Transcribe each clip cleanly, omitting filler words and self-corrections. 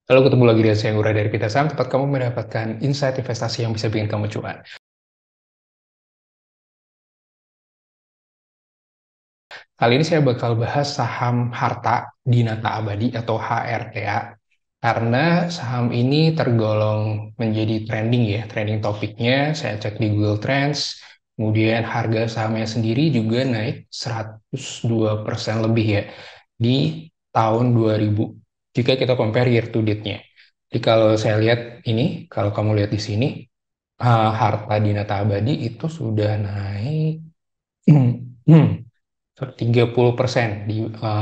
Lalu ketemu lagi dengan saya Ngura dari Pita Saham, tempat kamu mendapatkan insight investasi yang bisa bikin kamu cuan. Kali ini saya bakal bahas saham Harta Dinata Abadi atau HRTA, karena saham ini tergolong menjadi trending ya, trending topiknya. Saya cek di Google Trends, kemudian harga sahamnya sendiri juga naik 102% lebih ya di tahun 2000. Jika kita compare year to date-nya. Jadi kalau saya lihat ini, kalau kamu lihat di sini, harta Dinata Abadi itu sudah naik 30%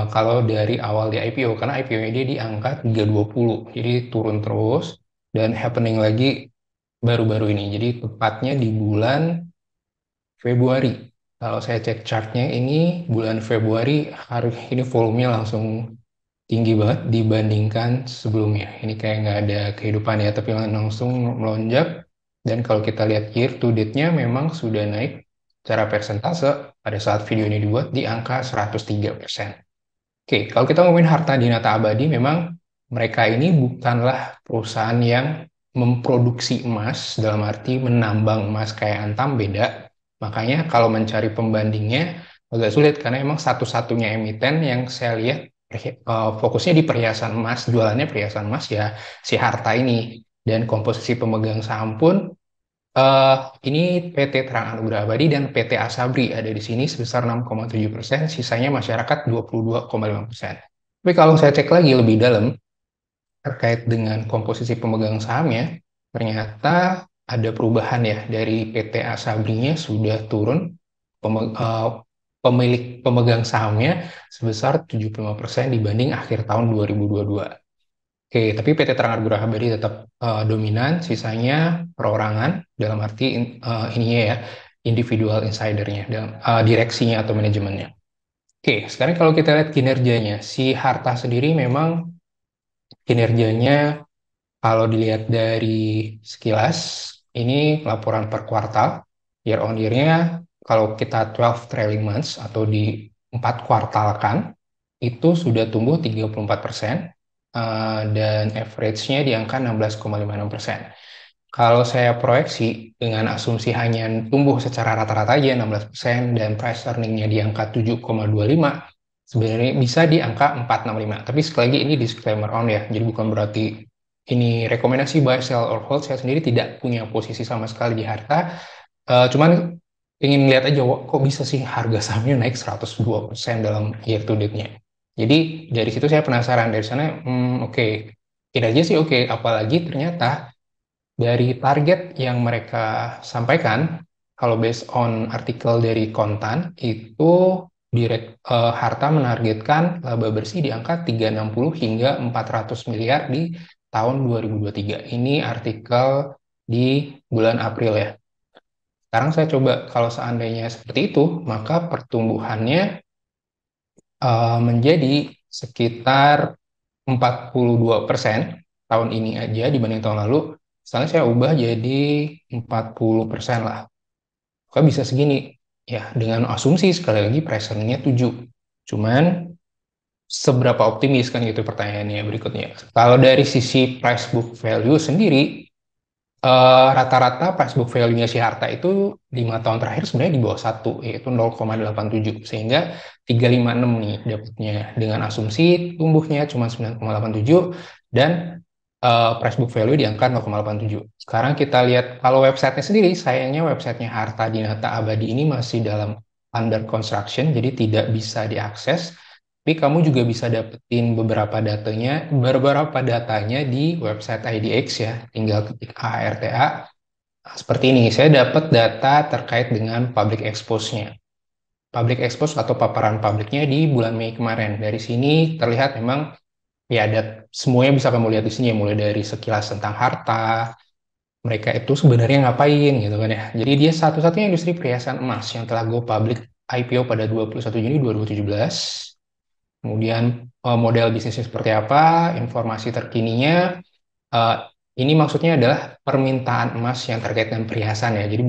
kalau dari awal di IPO, karena IPO-nya dia di angka 320, jadi turun terus dan happening lagi baru-baru ini, jadi tepatnya di bulan Februari. Kalau saya cek chartnya ini bulan Februari, hari ini volumenya langsung tinggi banget dibandingkan sebelumnya. Ini kayak nggak ada kehidupan ya, tapi langsung melonjak. Dan kalau kita lihat year to date-nya memang sudah naik secara persentase pada saat video ini dibuat di angka 103%. Oke, kalau kita ngomongin harta Dinata Abadi, memang mereka ini bukanlah perusahaan yang memproduksi emas, dalam arti menambang emas kayak Antam, beda. Makanya kalau mencari pembandingnya agak sulit, karena emang satu-satunya emiten yang saya lihat fokusnya di perhiasan emas, jualannya perhiasan emas ya si Harta ini. Dan komposisi pemegang saham pun Eh, ini PT Terang Anugerah Abadi dan PT Asabri ada di sini sebesar 6,7%, sisanya masyarakat 22,5%. Tapi kalau saya cek lagi lebih dalam terkait dengan komposisi pemegang sahamnya, ternyata ada perubahan ya, dari PT Asabrinya sudah turun pemilik pemegang sahamnya sebesar 75% dibanding akhir tahun 2022. Oke, tapi PT Terang Argura Abadi tetap dominan, sisanya perorangan, dalam arti ininya ya, individual insidernya, dalam direksinya atau manajemennya. Oke, sekarang kalau kita lihat kinerjanya, si Harta sendiri memang kinerjanya kalau dilihat dari sekilas, ini laporan per kuartal, year on year-nya kalau kita 12 trailing months atau di 4 kuartal kan, itu sudah tumbuh 34%, dan average-nya di angka 16,56%. Kalau saya proyeksi dengan asumsi hanya tumbuh secara rata-rata aja 16% dan price earning-nya di angka 7,25, sebenarnya bisa di angka 465. Tapi sekali lagi ini disclaimer on ya, jadi bukan berarti ini rekomendasi buy, sell, or hold. Saya sendiri tidak punya posisi sama sekali di harta. Cuman ingin lihat aja, kok bisa sih harga sahamnya naik 102% dalam year to date-nya. Jadi dari situ saya penasaran, dari sana oke. Kinerja sih oke, apalagi ternyata dari target yang mereka sampaikan, kalau based on artikel dari Kontan, itu Harta menargetkan laba bersih di angka 360 hingga 400 miliar di tahun 2023. Ini artikel di bulan April ya. Sekarang saya coba, kalau seandainya seperti itu, maka pertumbuhannya menjadi sekitar 42% tahun ini aja dibanding tahun lalu. Misalnya saya ubah jadi 40% lah. Kok bisa segini? Ya, dengan asumsi sekali lagi pricing-nya 7. Cuman seberapa optimis kan gitu pertanyaannya berikutnya. Kalau dari sisi price book value sendiri, rata-rata price book value-nya si Harta itu 5 tahun terakhir sebenarnya di bawah 1, yaitu 0,87. Sehingga 356 nih dapatnya dengan asumsi tumbuhnya cuma 9,87 dan price book value di angka 0,87. Sekarang kita lihat kalau websitenya sendiri, sayangnya websitenya Harta Dinata Abadi ini masih dalam under construction, jadi tidak bisa diakses. Tapi kamu juga bisa dapetin beberapa datanya di website IDX ya. Tinggal ketik HRTA. Nah, seperti ini, saya dapat data terkait dengan public expose-nya. Public expose atau paparan publiknya di bulan Mei kemarin. Dari sini terlihat memang ya ada semuanya bisa kamu lihat di sini ya, mulai dari sekilas tentang harta, mereka itu sebenarnya ngapain gitu kan ya. Jadi dia satu-satunya industri perhiasan emas yang telah go public IPO pada 21 Juni 2017. Kemudian model bisnisnya seperti apa, informasi terkininya. Eh, ini maksudnya adalah permintaan emas yang terkait dengan perhiasan ya. Jadi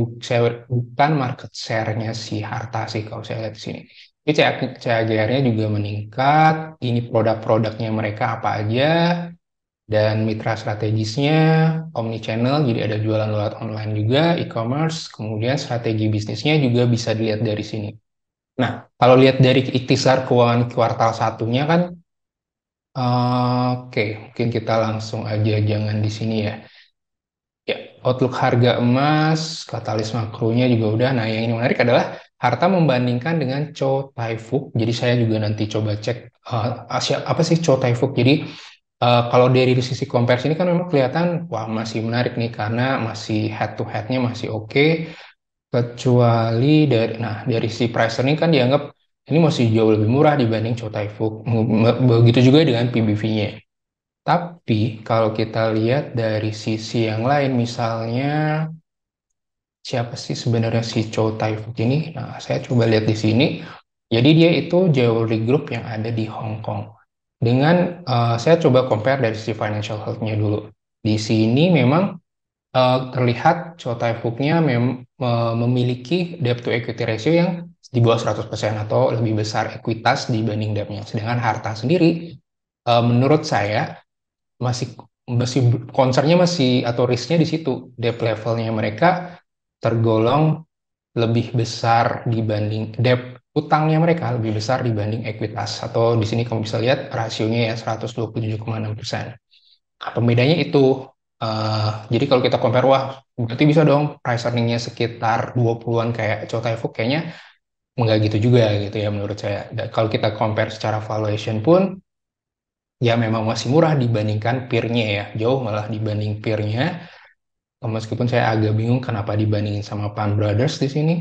bukan market share-nya si Harta sih kalau saya lihat di sini. Jadi CAGR-nya juga meningkat. Ini produk-produknya mereka apa aja. Dan mitra strategisnya omnichannel, jadi ada jualan lewat online juga, e-commerce, kemudian strategi bisnisnya juga bisa dilihat dari sini. Nah, kalau lihat dari ikhtisar keuangan kuartal satunya kan, oke, mungkin kita langsung aja jangan di sini ya. Ya, outlook harga emas, katalis makronya juga udah. Nah, yang ini menarik adalah harta membandingkan dengan Chow Tai Fook. Jadi saya juga nanti coba cek apa sih Chow Tai Fook. Jadi kalau dari sisi comparison ini kan memang kelihatan wah masih menarik nih karena masih head to headnya masih oke. Kecuali dari si price earning kan dianggap ini masih jauh lebih murah dibanding Chow Tai Fook. Begitu juga dengan PBV-nya. Tapi kalau kita lihat dari sisi yang lain, misalnya siapa sih sebenarnya si Chow Tai Fook ini? Nah, saya coba lihat di sini. Jadi dia itu jewelry group yang ada di Hong Kong. Saya coba compare dari sisi financial health-nya dulu. Di sini memang terlihat Chow Tai Fook-nya memiliki debt to equity ratio yang di bawah 100% atau lebih besar ekuitas dibanding debt-nya. Sedangkan harta sendiri, menurut saya masih masih concern-nya masih atau risk-nya di situ. Debt level-nya mereka tergolong lebih besar dibanding debt utangnya mereka lebih besar dibanding ekuitas atau di sini kamu bisa lihat rasionya ya 127,6%. Nah, pembedanya itu jadi kalau kita compare wah berarti bisa dong price earning-nya sekitar 20-an kayak Chow Tai Fook kayaknya enggak gitu juga gitu ya menurut saya. Dan kalau kita compare secara valuation pun ya memang masih murah dibandingkan peer-nya ya, jauh malah dibanding peer-nya. Meskipun saya agak bingung kenapa dibandingin sama Pan Brothers di sini.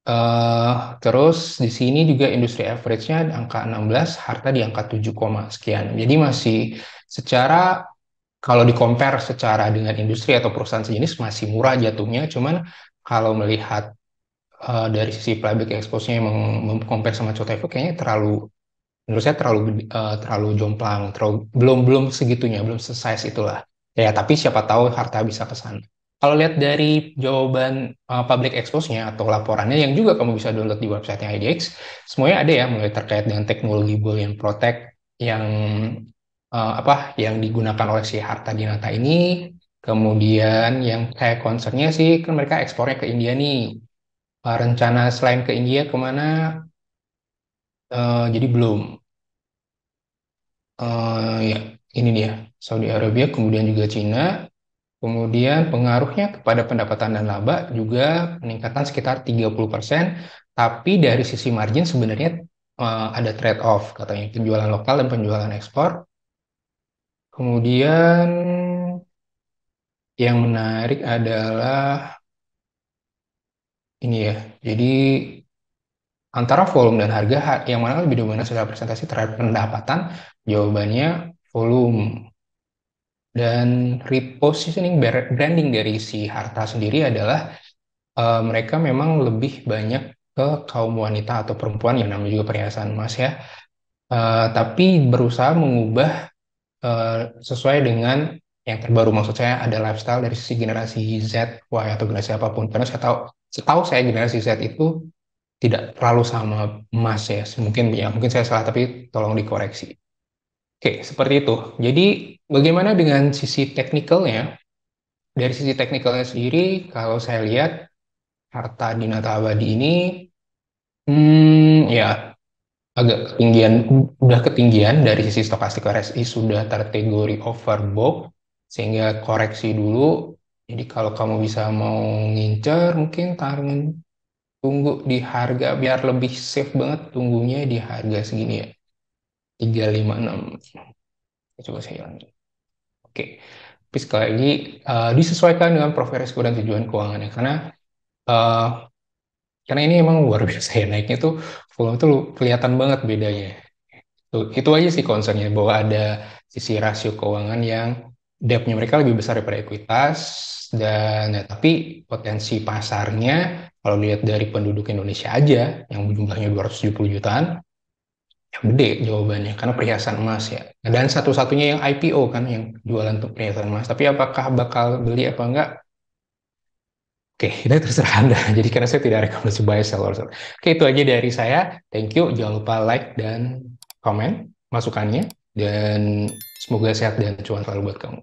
Eh, terus di sini juga industri average-nya di angka 16, harta di angka 7, sekian. Jadi masih secara kalau di compare secara dengan industri atau perusahaan sejenis masih murah jatuhnya. Cuman kalau melihat dari sisi public expose-nya yang compare sama Chotevo kayaknya menurut saya terlalu jomplang, belum belum segitunya, belum se-size itulah. Ya, tapi siapa tahu harta bisa ke sana. Kalau lihat dari jawaban public expose-nya atau laporannya yang juga kamu bisa download di website IDX, semuanya ada ya, mulai terkait dengan teknologi Boolean Protect yang yang digunakan oleh si Harta Dinata ini, kemudian yang kayak concern-nya sih kan mereka ekspornya ke India nih. Rencana selain ke India kemana? Jadi belum. Ya, ini dia Saudi Arabia, kemudian juga Cina. Kemudian pengaruhnya kepada pendapatan dan laba juga peningkatan sekitar 30%, tapi dari sisi margin sebenarnya ada trade-off katanya penjualan lokal dan penjualan ekspor. Kemudian yang menarik adalah ini ya. Jadi antara volume dan harga yang mana lebih dominan secara presentasi terhadap pendapatan? Jawabannya volume. Dan repositioning branding dari si Harta sendiri adalah mereka memang lebih banyak ke kaum wanita atau perempuan yang namanya juga perhiasan emas ya. Tapi berusaha mengubah sesuai dengan yang terbaru. Maksud saya ada lifestyle dari sisi generasi Z, Y atau generasi apapun. Karena setahu saya generasi Z itu tidak terlalu sama emas ya. Mungkin saya salah tapi tolong dikoreksi. Oke, seperti itu. Jadi bagaimana dengan sisi teknikalnya? Dari sisi teknikalnya sendiri, kalau saya lihat Harta Dinata Abadi ini, ya agak ketinggian, udah ketinggian dari sisi stokastik RSI sudah kategori overbought, sehingga koreksi dulu. Jadi kalau kamu bisa mau ngincer, mungkin tunggu di harga biar lebih safe banget, tunggunya di harga segini ya, 356. Coba saya ulangi. Oke, tapi sekali lagi disesuaikan dengan profil risiko dan tujuan keuangannya eh, karena ini emang luar biasa ya naiknya tuh volume tuh kelihatan banget bedanya. Itu aja sih concernnya bahwa ada sisi rasio keuangan yang debt-nya mereka lebih besar daripada ekuitas dan ya, tapi potensi pasarnya kalau lihat dari penduduk Indonesia aja yang jumlahnya 270 jutaan ya gede jawabannya karena perhiasan emas ya. Dan satu-satunya yang IPO kan yang jualan tuh perhiasan emas. Tapi apakah bakal beli apa enggak? Oke, itu terserah Anda. Jadi karena saya tidak rekomendasi buy, sell, or sell. Oke, itu aja dari saya. Thank you. Jangan lupa like dan komen masukannya. dan semoga sehat dan cuan selalu buat kamu.